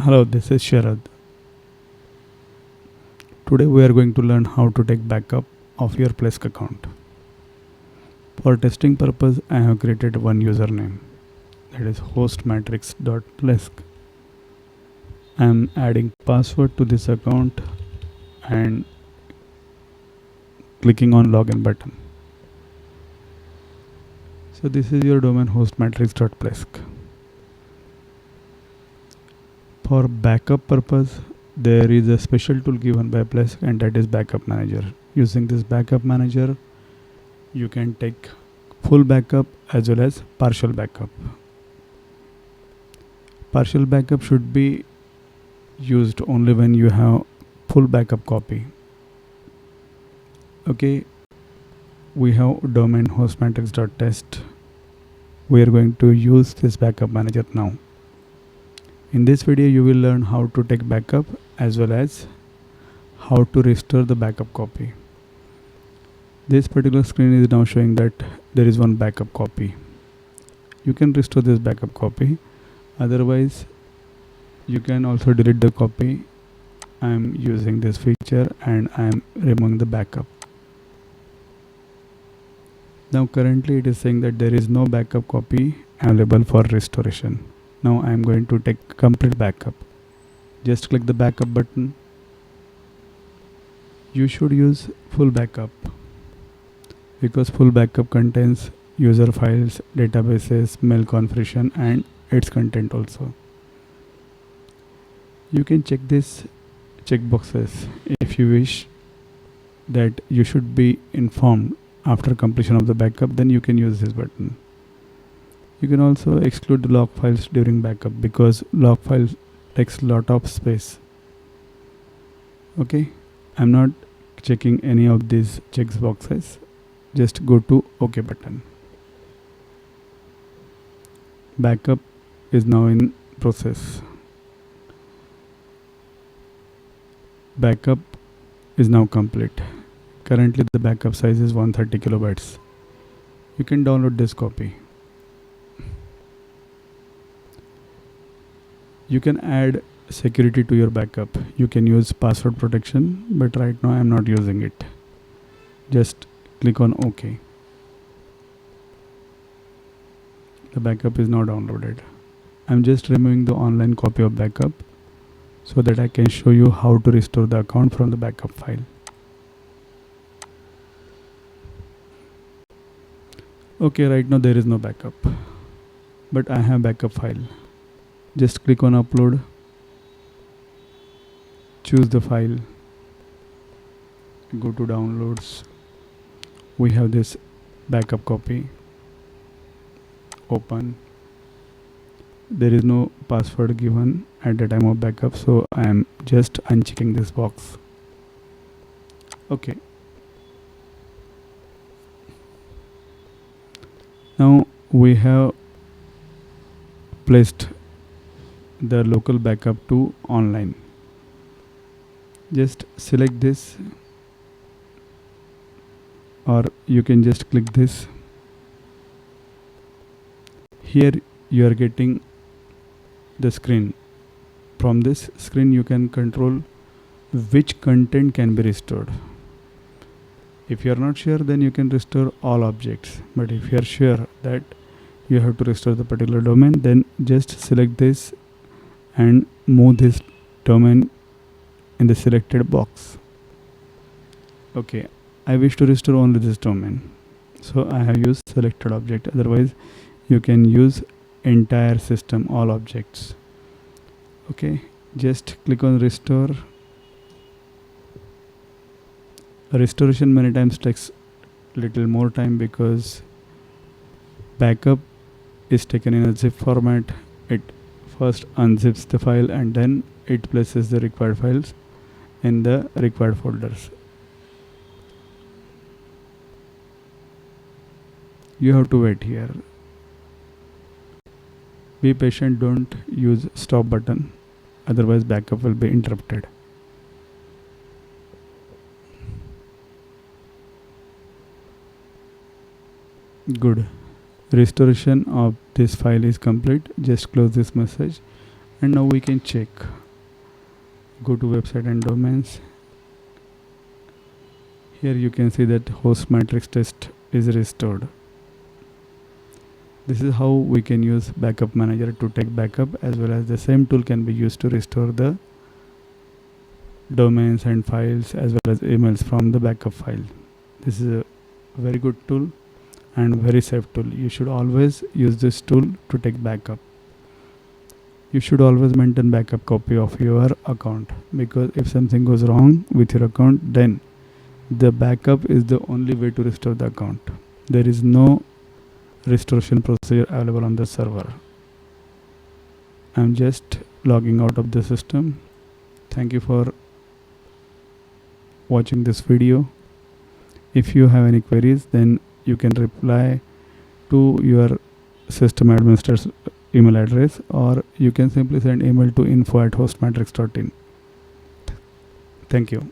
Hello, this is Sharad. Today we are going to learn how to take backup of your Plesk account. For testing purpose, I have created one username, that is hostmatrix.plesk. I am adding password to this account and clicking on login button. So this is your domain hostmatrix.plesk. For backup purpose, there is a special tool given by Plesk, and that is Backup Manager. Using this Backup Manager, you can take full backup as well as partial backup. Partial backup should be used only when you have full backup copy. Okay, we have domain hostmatrix.test. We are going to use this Backup Manager now. In this video, you will learn how to take backup as well as how to restore the backup copy. This particular screen is now showing that there is one backup copy. You can restore this backup copy. Otherwise, you can also delete the copy. I am using this feature and I am removing the backup. Now currently it is saying that there is no backup copy available for restoration. Now I am going to take complete backup. Just click the backup button. You should use full backup because full backup contains user files, databases, mail configuration and its content also. You can check this checkboxes if you wish that you should be informed after completion of the backup, then you can use this button. You can also exclude the log files during backup because log files takes lot of space. Okay, I'm not checking any of these checkboxes. Just go to OK button. Backup is now in process. Backup is now complete. Currently the backup size is 130 kilobytes. You can download this copy. You can add security to your backup. You can use password protection, but right now I am not using it. Just click on OK. The backup is now downloaded. I am just removing the online copy of backup so that I can show you how to restore the account from the backup file. Okay, right now there is no backup, but I have backup file. Just click on upload, choose the file, go to downloads. We have this backup copy. Open. There is no password given at the time of backup, so I am just unchecking this box. Okay. Now we have placed the local backup to online. Just select this, or you can just click this. Here you are getting the screen. From this screen you can control which content can be restored. If you are not sure, then you can restore all objects, but if you are sure that you have to restore the particular domain, then just select this and move this domain in the selected box. Okay, I wish to restore only this domain, so I have used selected object. Otherwise you can use entire system, all objects. Okay, just click on restore. Restoration many times takes little more time because backup is taken in a zip format. It first unzips the file and then it places the required files in the required folders. You have to wait here. Be patient, don't use stop button, otherwise backup will be interrupted. Good. Restoration of this file is complete. Just close this message And now we can check. Go to website and domains. Here you can see that host matrix test is restored. This is how we can use backup manager to take backup, as well as the same tool can be used to restore the domains and files as well as emails from the backup file. This is a very good tool and very safe tool. You should always use this tool to take backup. You should always maintain backup copy of your account, because if something goes wrong with your account, then the backup is the only way to restore the account. There is no restoration procedure available on the server. I'm just logging out of the system. Thank you for watching this video. If you have any queries, then you can reply to your system administrator's email address, or you can simply send email to info@hostmatrix.in. Thank you.